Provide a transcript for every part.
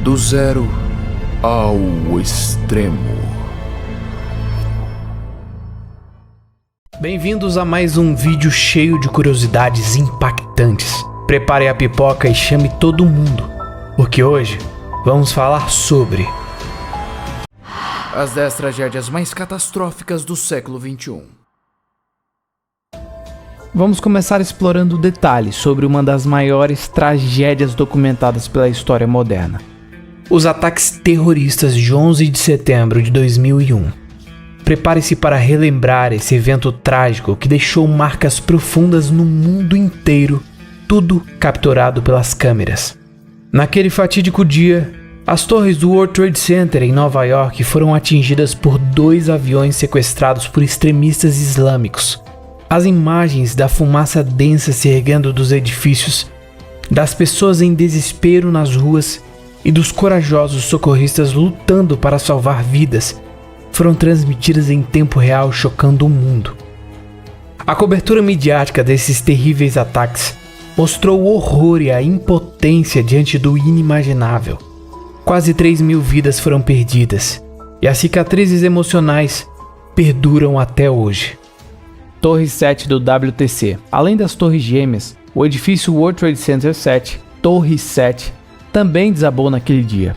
Do zero ao extremo. Bem-vindos a mais um vídeo cheio de curiosidades impactantes. Prepare a pipoca e chame todo mundo, porque hoje vamos falar sobre as 10 tragédias mais catastróficas do século XXI. Vamos começar explorando detalhes sobre uma das maiores tragédias documentadas pela história moderna. Os ataques terroristas de 11 de setembro de 2001. Prepare-se para relembrar esse evento trágico que deixou marcas profundas no mundo inteiro, tudo capturado pelas câmeras. Naquele fatídico dia, as torres do World Trade Center em Nova York foram atingidas por 2 aviões sequestrados por extremistas islâmicos. As imagens da fumaça densa se erguendo dos edifícios, das pessoas em desespero nas ruas e dos corajosos socorristas lutando para salvar vidas foram transmitidas em tempo real, chocando o mundo. A cobertura midiática desses terríveis ataques mostrou o horror e a impotência diante do inimaginável. Quase 3.000 vidas foram perdidas e as cicatrizes emocionais perduram até hoje. Torre 7 do WTC. Além das torres gêmeas, o edifício World Trade Center 7, Torre 7, também desabou naquele dia.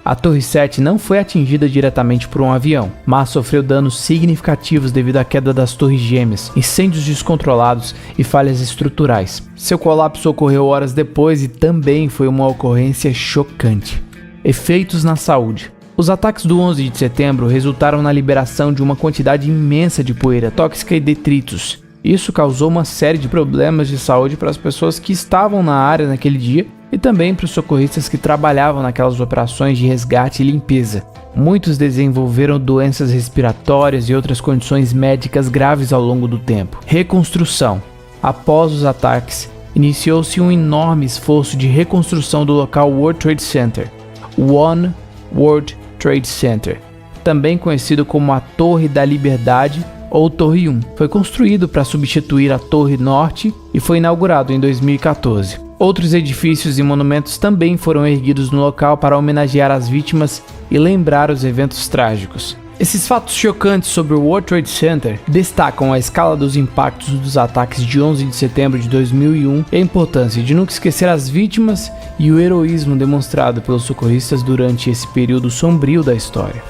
A Torre 7 não foi atingida diretamente por um avião, mas sofreu danos significativos devido à queda das torres gêmeas, incêndios descontrolados e falhas estruturais. Seu colapso ocorreu horas depois e também foi uma ocorrência chocante. Efeitos na saúde. Os ataques do 11 de setembro resultaram na liberação de uma quantidade imensa de poeira tóxica e detritos. Isso causou uma série de problemas de saúde para as pessoas que estavam na área naquele dia e também para os socorristas que trabalhavam naquelas operações de resgate e limpeza. Muitos desenvolveram doenças respiratórias e outras condições médicas graves ao longo do tempo. Reconstrução. Após os ataques, iniciou-se um enorme esforço de reconstrução do local World Trade Center, One World Trade Center, também conhecido como a Torre da Liberdade ou Torre 1. Foi construído para substituir a Torre Norte e foi inaugurado em 2014. Outros edifícios e monumentos também foram erguidos no local para homenagear as vítimas e lembrar os eventos trágicos. Esses fatos chocantes sobre o World Trade Center destacam a escala dos impactos dos ataques de 11 de setembro de 2001 e a importância de nunca esquecer as vítimas e o heroísmo demonstrado pelos socorristas durante esse período sombrio da história.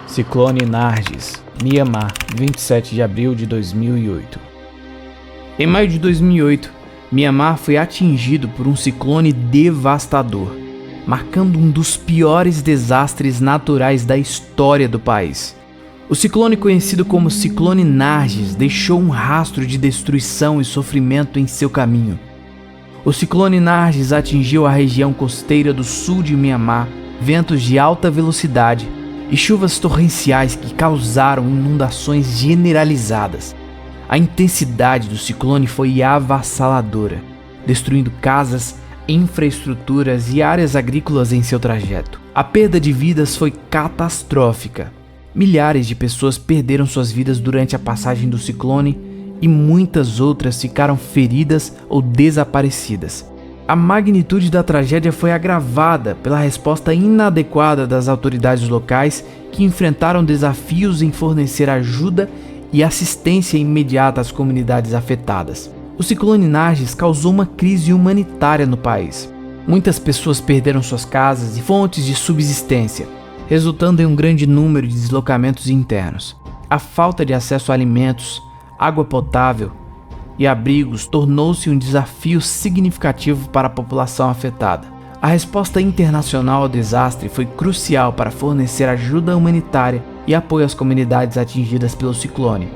Ciclone Nargis, Myanmar, 27 de abril de 2008. Em maio de 2008, Myanmar foi atingido por um ciclone devastador, marcando um dos piores desastres naturais da história do país. O ciclone, conhecido como Ciclone Nargis, deixou um rastro de destruição e sofrimento em seu caminho. O ciclone Nargis atingiu a região costeira do sul de Myanmar, ventos de alta velocidade e chuvas torrenciais que causaram inundações generalizadas. A intensidade do ciclone foi avassaladora, destruindo casas, infraestruturas e áreas agrícolas em seu trajeto. A perda de vidas foi catastrófica. Milhares de pessoas perderam suas vidas durante a passagem do ciclone e muitas outras ficaram feridas ou desaparecidas. A magnitude da tragédia foi agravada pela resposta inadequada das autoridades locais, que enfrentaram desafios em fornecer ajuda e assistência imediata às comunidades afetadas. O ciclone Nargis causou uma crise humanitária no país. Muitas pessoas perderam suas casas e fontes de subsistência, resultando em um grande número de deslocamentos internos. A falta de acesso a alimentos, água potável e abrigos tornou-se um desafio significativo para a população afetada. A resposta internacional ao desastre foi crucial para fornecer ajuda humanitária e apoio às comunidades atingidas pelo ciclone.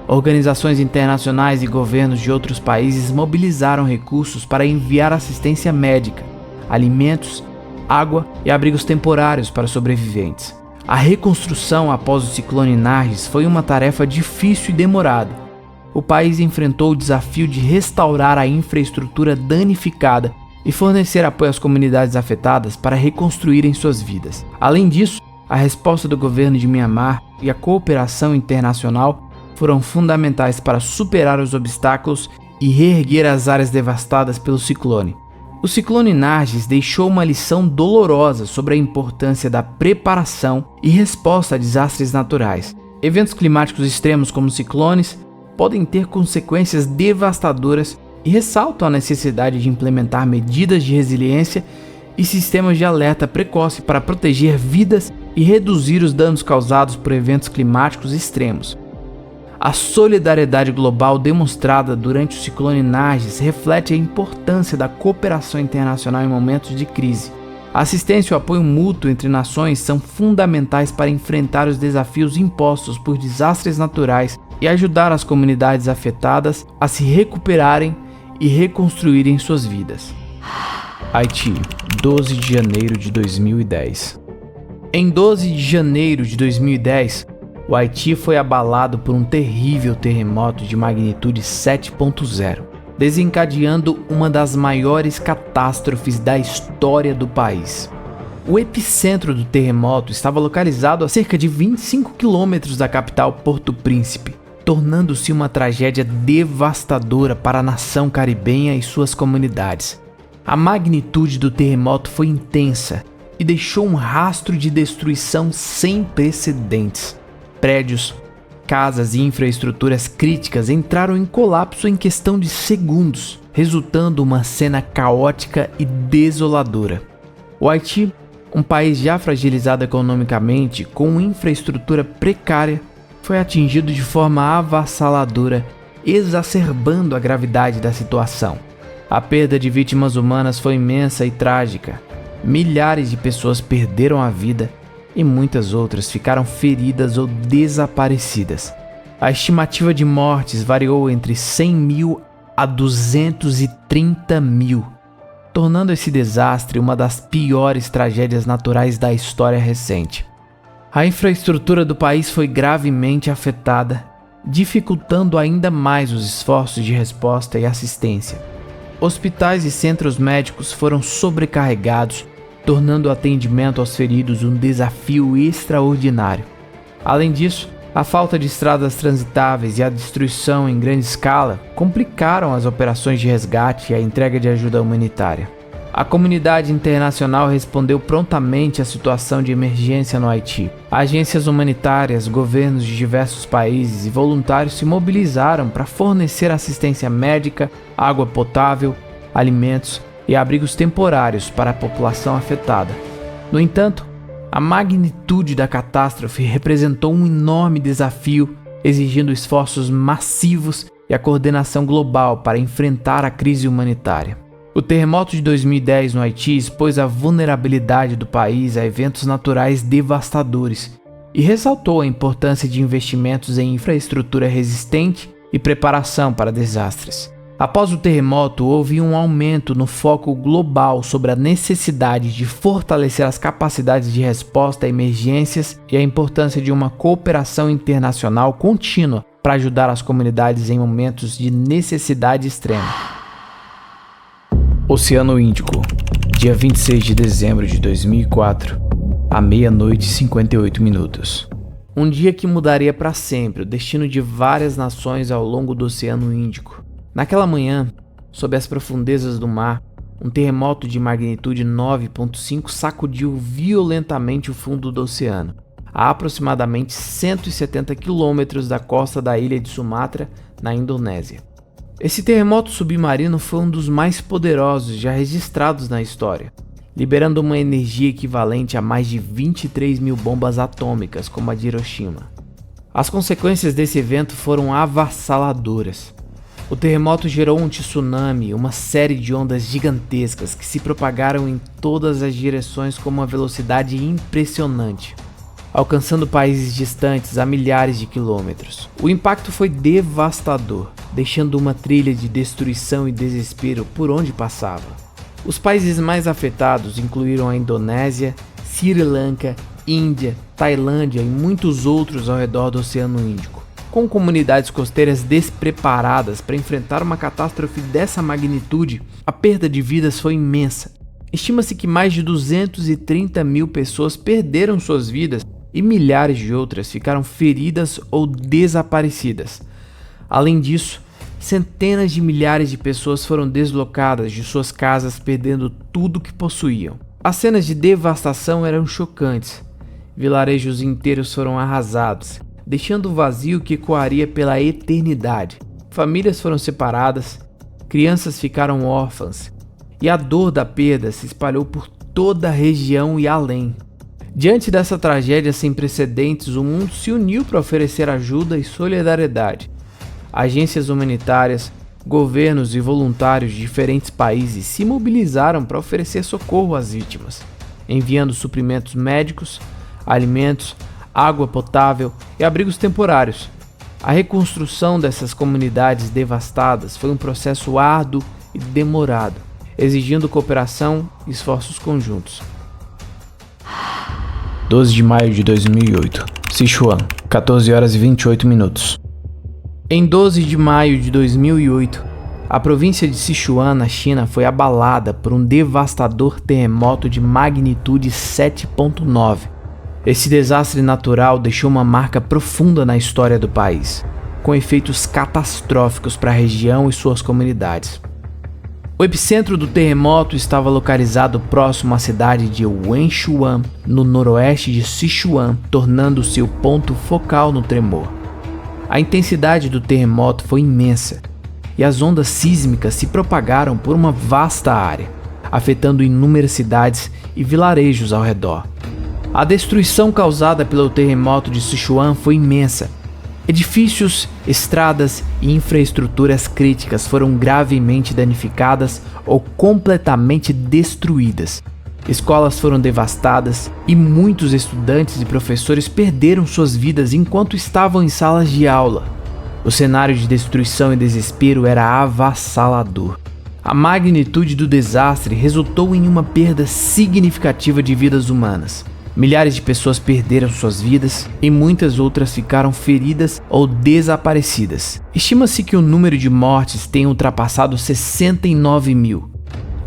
Organizações internacionais e governos de outros países mobilizaram recursos para enviar assistência médica, alimentos, água e abrigos temporários para sobreviventes. A reconstrução após o ciclone Nargis foi uma tarefa difícil e demorada. O país enfrentou o desafio de restaurar a infraestrutura danificada e fornecer apoio às comunidades afetadas para reconstruírem suas vidas. Além disso, a resposta do governo de Myanmar e a cooperação internacional foram fundamentais para superar os obstáculos e reerguer as áreas devastadas pelo ciclone. O ciclone Nargis deixou uma lição dolorosa sobre a importância da preparação e resposta a desastres naturais. Eventos climáticos extremos como ciclones podem ter consequências devastadoras e ressaltam a necessidade de implementar medidas de resiliência e sistemas de alerta precoce para proteger vidas e reduzir os danos causados por eventos climáticos extremos. A solidariedade global demonstrada durante o ciclone Nargis reflete a importância da cooperação internacional em momentos de crise. A assistência e o apoio mútuo entre nações são fundamentais para enfrentar os desafios impostos por desastres naturais e ajudar as comunidades afetadas a se recuperarem e reconstruírem suas vidas. Haiti, 12 de janeiro de 2010. Em 12 de janeiro de 2010, o Haiti foi abalado por um terrível terremoto de magnitude 7.0, desencadeando uma das maiores catástrofes da história do país. O epicentro do terremoto estava localizado a cerca de 25 quilômetros da capital Porto Príncipe, tornando-se uma tragédia devastadora para a nação caribenha e suas comunidades. A magnitude do terremoto foi intensa e deixou um rastro de destruição sem precedentes. Prédios, casas e infraestruturas críticas entraram em colapso em questão de segundos, resultando uma cena caótica e desoladora. O Haiti, um país já fragilizado economicamente, com infraestrutura precária, foi atingido de forma avassaladora, exacerbando a gravidade da situação. A perda de vítimas humanas foi imensa e trágica. Milhares de pessoas perderam a vida e muitas outras ficaram feridas ou desaparecidas. A estimativa de mortes variou entre 100 mil a 230 mil, tornando esse desastre uma das piores tragédias naturais da história recente. A infraestrutura do país foi gravemente afetada, dificultando ainda mais os esforços de resposta e assistência. Hospitais e centros médicos foram sobrecarregados, tornando o atendimento aos feridos um desafio extraordinário. Além disso, a falta de estradas transitáveis e a destruição em grande escala complicaram as operações de resgate e a entrega de ajuda humanitária. A comunidade internacional respondeu prontamente à situação de emergência no Haiti. Agências humanitárias, governos de diversos países e voluntários se mobilizaram para fornecer assistência médica, água potável, alimentos e abrigos temporários para a população afetada. No entanto, a magnitude da catástrofe representou um enorme desafio, exigindo esforços massivos e a coordenação global para enfrentar a crise humanitária. O terremoto de 2010 no Haiti expôs a vulnerabilidade do país a eventos naturais devastadores e ressaltou a importância de investimentos em infraestrutura resistente e preparação para desastres. Após o terremoto, houve um aumento no foco global sobre a necessidade de fortalecer as capacidades de resposta a emergências e a importância de uma cooperação internacional contínua para ajudar as comunidades em momentos de necessidade extrema. Oceano Índico, dia 26 de dezembro de 2004, à meia-noite e 58 minutos. Um dia que mudaria para sempre o destino de várias nações ao longo do Oceano Índico. Naquela manhã, sob as profundezas do mar, um terremoto de magnitude 9.5 sacudiu violentamente o fundo do oceano, a aproximadamente 170 quilômetros da costa da ilha de Sumatra, na Indonésia. Esse terremoto submarino foi um dos mais poderosos já registrados na história, liberando uma energia equivalente a mais de 23 mil bombas atômicas, como a de Hiroshima. As consequências desse evento foram avassaladoras. O terremoto gerou um tsunami, uma série de ondas gigantescas que se propagaram em todas as direções com uma velocidade impressionante, alcançando países distantes a milhares de quilômetros. O impacto foi devastador, deixando uma trilha de destruição e desespero por onde passava. Os países mais afetados incluíram a Indonésia, Sri Lanka, Índia, Tailândia e muitos outros ao redor do Oceano Índico. Com comunidades costeiras despreparadas para enfrentar uma catástrofe dessa magnitude, a perda de vidas foi imensa. Estima-se que mais de 230 mil pessoas perderam suas vidas e milhares de outras ficaram feridas ou desaparecidas. Além disso, centenas de milhares de pessoas foram deslocadas de suas casas, perdendo tudo que possuíam. As cenas de devastação eram chocantes. Vilarejos inteiros foram arrasados, deixando um vazio que ecoaria pela eternidade. Famílias foram separadas, crianças ficaram órfãs, e a dor da perda se espalhou por toda a região e além. Diante dessa tragédia sem precedentes, o mundo se uniu para oferecer ajuda e solidariedade. Agências humanitárias, governos e voluntários de diferentes países se mobilizaram para oferecer socorro às vítimas, enviando suprimentos médicos, alimentos, água potável e abrigos temporários. A reconstrução dessas comunidades devastadas foi um processo árduo e demorado, exigindo cooperação e esforços conjuntos. 12 de maio de 2008, Sichuan, 14 horas e 28 minutos. Em 12 de maio de 2008, a província de Sichuan, na China, foi abalada por um devastador terremoto de magnitude 7.9. Esse desastre natural deixou uma marca profunda na história do país, com efeitos catastróficos para a região e suas comunidades. O epicentro do terremoto estava localizado próximo à cidade de Wenchuan, no noroeste de Sichuan, tornando-se o ponto focal no tremor. A intensidade do terremoto foi imensa, e as ondas sísmicas se propagaram por uma vasta área, afetando inúmeras cidades e vilarejos ao redor. A destruição causada pelo terremoto de Sichuan foi imensa. Edifícios, estradas e infraestruturas críticas foram gravemente danificadas ou completamente destruídas. Escolas foram devastadas e muitos estudantes e professores perderam suas vidas enquanto estavam em salas de aula. O cenário de destruição e desespero era avassalador. A magnitude do desastre resultou em uma perda significativa de vidas humanas. Milhares de pessoas perderam suas vidas e muitas outras ficaram feridas ou desaparecidas. Estima-se que o número de mortes tenha ultrapassado 69 mil,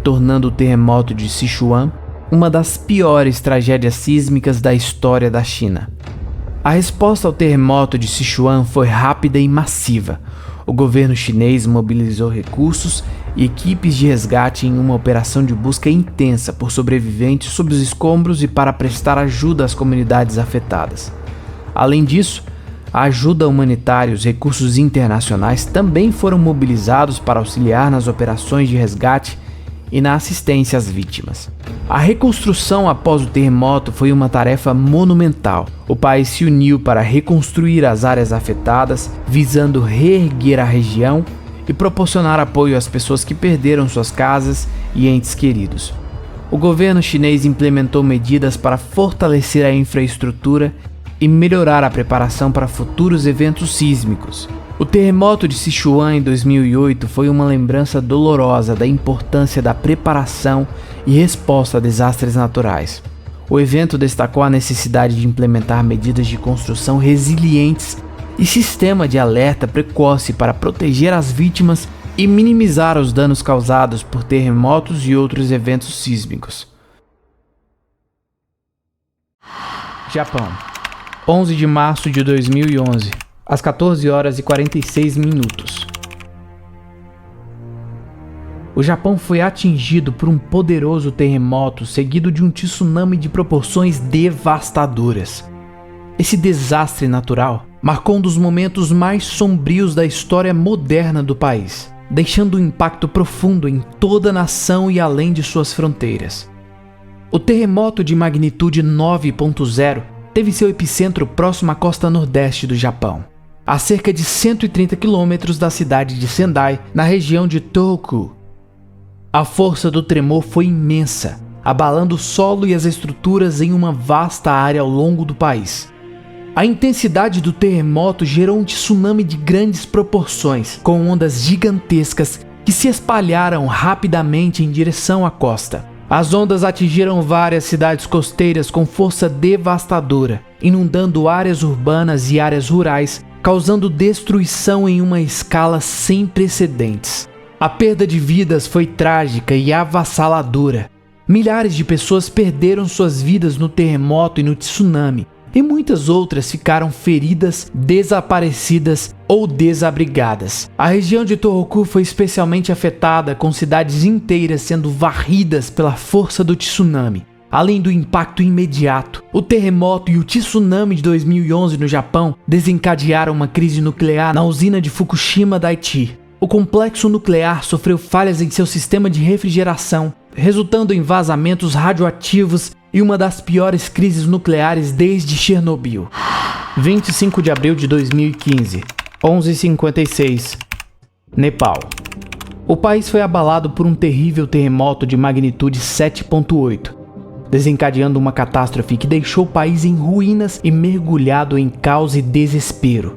tornando o terremoto de Sichuan uma das piores tragédias sísmicas da história da China. A resposta ao terremoto de Sichuan foi rápida e massiva. O governo chinês mobilizou recursos e equipes de resgate em uma operação de busca intensa por sobreviventes sob os escombros e para prestar ajuda às comunidades afetadas. Além disso, a ajuda humanitária e os recursos internacionais também foram mobilizados para auxiliar nas operações de resgate e na assistência às vítimas. A reconstrução após o terremoto foi uma tarefa monumental. O país se uniu para reconstruir as áreas afetadas, visando reerguer a região e proporcionar apoio às pessoas que perderam suas casas e entes queridos. O governo chinês implementou medidas para fortalecer a infraestrutura e melhorar a preparação para futuros eventos sísmicos. O terremoto de Sichuan em 2008 foi uma lembrança dolorosa da importância da preparação e resposta a desastres naturais. O evento destacou a necessidade de implementar medidas de construção resilientes e sistema de alerta precoce para proteger as vítimas e minimizar os danos causados por terremotos e outros eventos sísmicos. Japão, 11 de março de 2011, às 14 horas e 46 minutos. O Japão foi atingido por um poderoso terremoto seguido de um tsunami de proporções devastadoras. Esse desastre natural marcou um dos momentos mais sombrios da história moderna do país, deixando um impacto profundo em toda a nação e além de suas fronteiras. O terremoto de magnitude 9.0 teve seu epicentro próximo à costa nordeste do Japão, a cerca de 130 quilômetros da cidade de Sendai, na região de Tohoku. A força do tremor foi imensa, abalando o solo e as estruturas em uma vasta área ao longo do país. A intensidade do terremoto gerou um tsunami de grandes proporções, com ondas gigantescas que se espalharam rapidamente em direção à costa. As ondas atingiram várias cidades costeiras com força devastadora, inundando áreas urbanas e áreas rurais, causando destruição em uma escala sem precedentes. A perda de vidas foi trágica e avassaladora. Milhares de pessoas perderam suas vidas no terremoto e no tsunami, e muitas outras ficaram feridas, desaparecidas ou desabrigadas. A região de Tohoku foi especialmente afetada, com cidades inteiras sendo varridas pela força do tsunami. Além do impacto imediato, o terremoto e o tsunami de 2011 no Japão desencadearam uma crise nuclear na usina de Fukushima, Daiichi. O complexo nuclear sofreu falhas em seu sistema de refrigeração, resultando em vazamentos radioativos e uma das piores crises nucleares desde Chernobyl. 25 de abril de 2015, 11h56, Nepal. O país foi abalado por um terrível terremoto de magnitude 7.8, desencadeando uma catástrofe que deixou o país em ruínas e mergulhado em caos e desespero.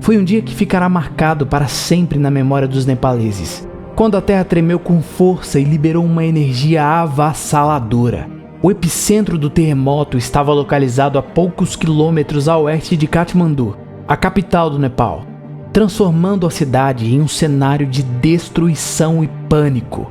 Foi um dia que ficará marcado para sempre na memória dos nepaleses, quando a terra tremeu com força e liberou uma energia avassaladora. O epicentro do terremoto estava localizado a poucos quilômetros a oeste de Katmandu, a capital do Nepal, transformando a cidade em um cenário de destruição e pânico.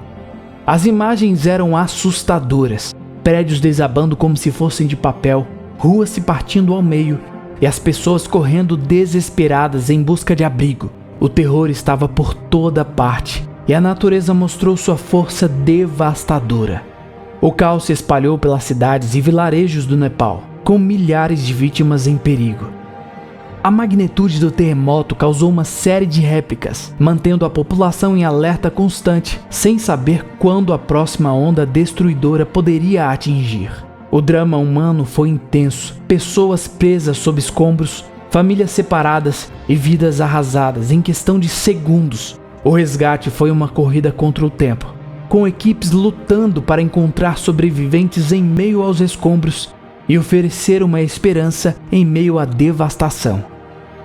As imagens eram assustadoras, prédios desabando como se fossem de papel, ruas se partindo ao meio e as pessoas correndo desesperadas em busca de abrigo. O terror estava por toda parte e a natureza mostrou sua força devastadora. O caos se espalhou pelas cidades e vilarejos do Nepal, com milhares de vítimas em perigo. A magnitude do terremoto causou uma série de réplicas, mantendo a população em alerta constante, sem saber quando a próxima onda destruidora poderia a atingir. O drama humano foi intenso, pessoas presas sob escombros, famílias separadas e vidas arrasadas em questão de segundos. O resgate foi uma corrida contra o tempo, com equipes lutando para encontrar sobreviventes em meio aos escombros e oferecer uma esperança em meio à devastação.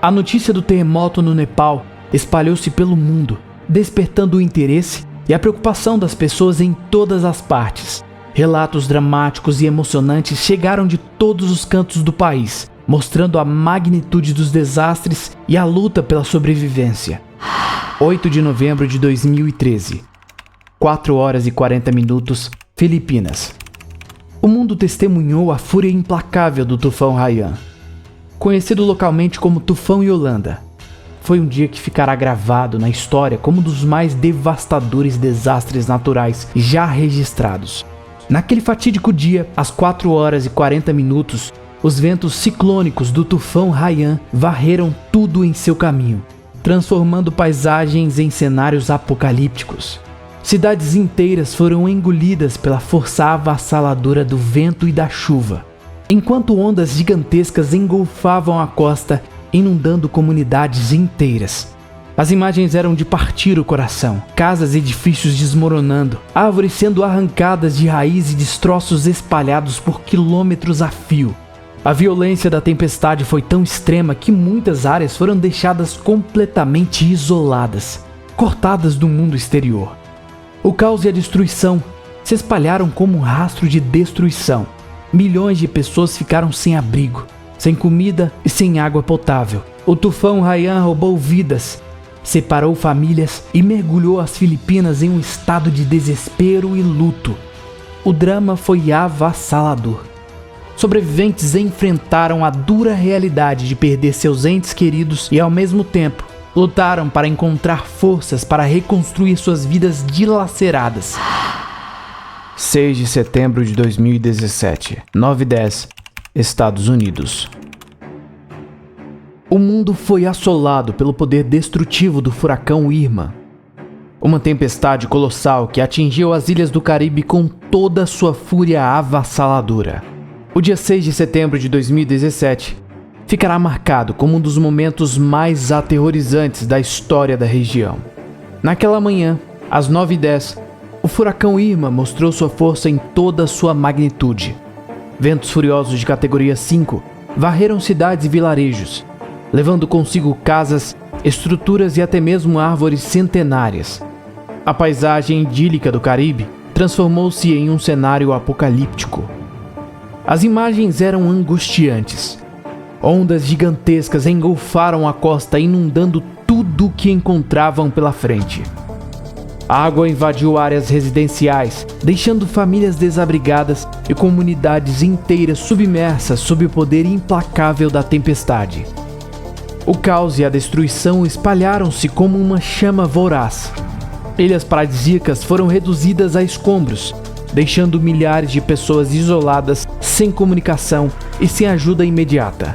A notícia do terremoto no Nepal espalhou-se pelo mundo, despertando o interesse e a preocupação das pessoas em todas as partes. Relatos dramáticos e emocionantes chegaram de todos os cantos do país, mostrando a magnitude dos desastres e a luta pela sobrevivência. 8 de novembro de 2013, 4h40, Filipinas. O mundo testemunhou a fúria implacável do tufão Haiyan, conhecido localmente como Tufão Yolanda. Foi um dia que ficará gravado na história como um dos mais devastadores desastres naturais já registrados. Naquele fatídico dia, às 4h40, os ventos ciclônicos do tufão Haiyan varreram tudo em seu caminho, transformando paisagens em cenários apocalípticos. Cidades inteiras foram engolidas pela força avassaladora do vento e da chuva, enquanto ondas gigantescas engolfavam a costa, inundando comunidades inteiras. As imagens eram de partir o coração, casas e edifícios desmoronando, árvores sendo arrancadas de raiz e destroços espalhados por quilômetros a fio. A violência da tempestade foi tão extrema que muitas áreas foram deixadas completamente isoladas, cortadas do mundo exterior. O caos e a destruição se espalharam como um rastro de destruição. Milhões de pessoas ficaram sem abrigo, sem comida e sem água potável. O tufão Haiyan roubou vidas, separou famílias e mergulhou as Filipinas em um estado de desespero e luto. O drama foi avassalador. Sobreviventes enfrentaram a dura realidade de perder seus entes queridos e, ao mesmo tempo, lutaram para encontrar forças para reconstruir suas vidas dilaceradas. 6 de setembro de 2017, 9h10, Estados Unidos. O mundo foi assolado pelo poder destrutivo do furacão Irma, uma tempestade colossal que atingiu as ilhas do Caribe com toda a sua fúria avassaladora. O dia 6 de setembro de 2017 ficará marcado como um dos momentos mais aterrorizantes da história da região. Naquela manhã, às 9h10, o furacão Irma mostrou sua força em toda a sua magnitude. Ventos furiosos de categoria 5 varreram cidades e vilarejos, levando consigo casas, estruturas e até mesmo árvores centenárias. A paisagem idílica do Caribe transformou-se em um cenário apocalíptico. As imagens eram angustiantes. Ondas gigantescas engolfaram a costa, inundando tudo o que encontravam pela frente. A água invadiu áreas residenciais, deixando famílias desabrigadas e comunidades inteiras submersas sob o poder implacável da tempestade. O caos e a destruição espalharam-se como uma chama voraz. Ilhas paradisíacas foram reduzidas a escombros, deixando milhares de pessoas isoladas, sem comunicação e sem ajuda imediata.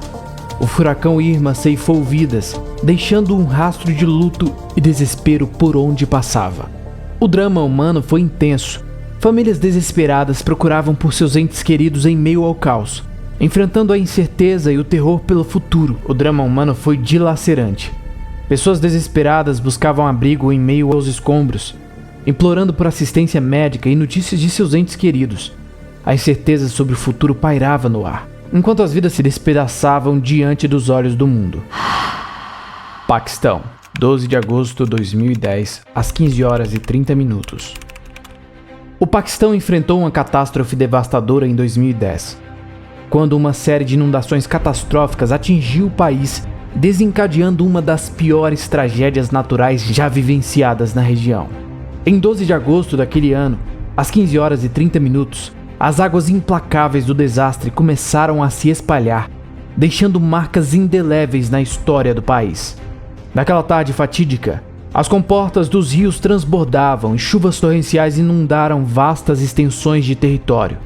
O furacão Irma ceifou vidas, deixando um rastro de luto e desespero por onde passava. O drama humano foi intenso. Famílias desesperadas procuravam por seus entes queridos em meio ao caos, enfrentando a incerteza e o terror pelo futuro. O drama humano foi dilacerante. Pessoas desesperadas buscavam abrigo em meio aos escombros, implorando por assistência médica e notícias de seus entes queridos. A incerteza sobre o futuro pairava no ar, enquanto as vidas se despedaçavam diante dos olhos do mundo. Paquistão, 12 de agosto de 2010, às 15h30. O Paquistão enfrentou uma catástrofe devastadora em 2010, quando uma série de inundações catastróficas atingiu o país, desencadeando uma das piores tragédias naturais já vivenciadas na região. Em 12 de agosto daquele ano, às 15h30, as águas implacáveis do desastre começaram a se espalhar, deixando marcas indeléveis na história do país. Naquela tarde fatídica, as comportas dos rios transbordavam e chuvas torrenciais inundaram vastas extensões de território.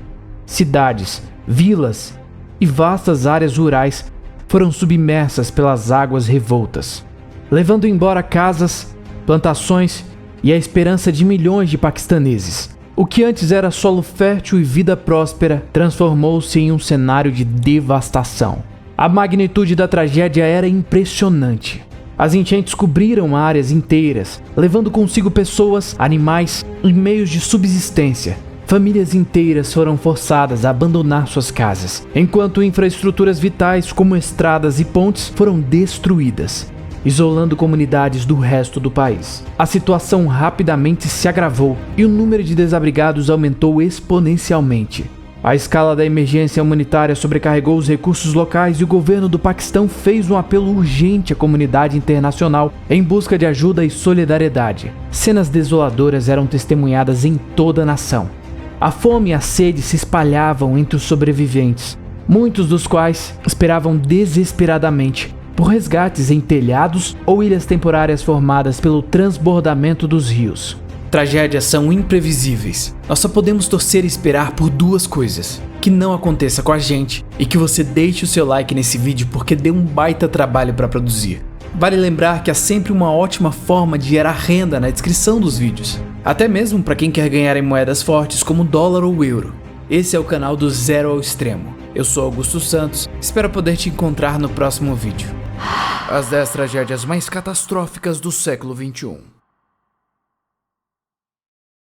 Cidades, vilas e vastas áreas rurais foram submersas pelas águas revoltas, levando embora casas, plantações e a esperança de milhões de paquistaneses. O que antes era solo fértil e vida próspera transformou-se em um cenário de devastação. A magnitude da tragédia era impressionante. As enchentes cobriram áreas inteiras, levando consigo pessoas, animais e meios de subsistência. Famílias inteiras foram forçadas a abandonar suas casas, enquanto infraestruturas vitais como estradas e pontes foram destruídas, isolando comunidades do resto do país. A situação rapidamente se agravou e o número de desabrigados aumentou exponencialmente. A escala da emergência humanitária sobrecarregou os recursos locais e o governo do Paquistão fez um apelo urgente à comunidade internacional em busca de ajuda e solidariedade. Cenas desoladoras eram testemunhadas em toda a nação. A fome e a sede se espalhavam entre os sobreviventes, muitos dos quais esperavam desesperadamente por resgates em telhados ou ilhas temporárias formadas pelo transbordamento dos rios. Tragédias são imprevisíveis. Nós só podemos torcer e esperar por duas coisas: que não aconteça com a gente e que você deixe o seu like nesse vídeo porque deu um baita trabalho para produzir. Vale lembrar que há sempre uma ótima forma de gerar renda na descrição dos vídeos, até mesmo para quem quer ganhar em moedas fortes como dólar ou euro. Esse é o canal do Zero ao Extremo. Eu sou Augusto Santos, espero poder te encontrar no próximo vídeo. As 10 tragédias mais catastróficas do século XXI.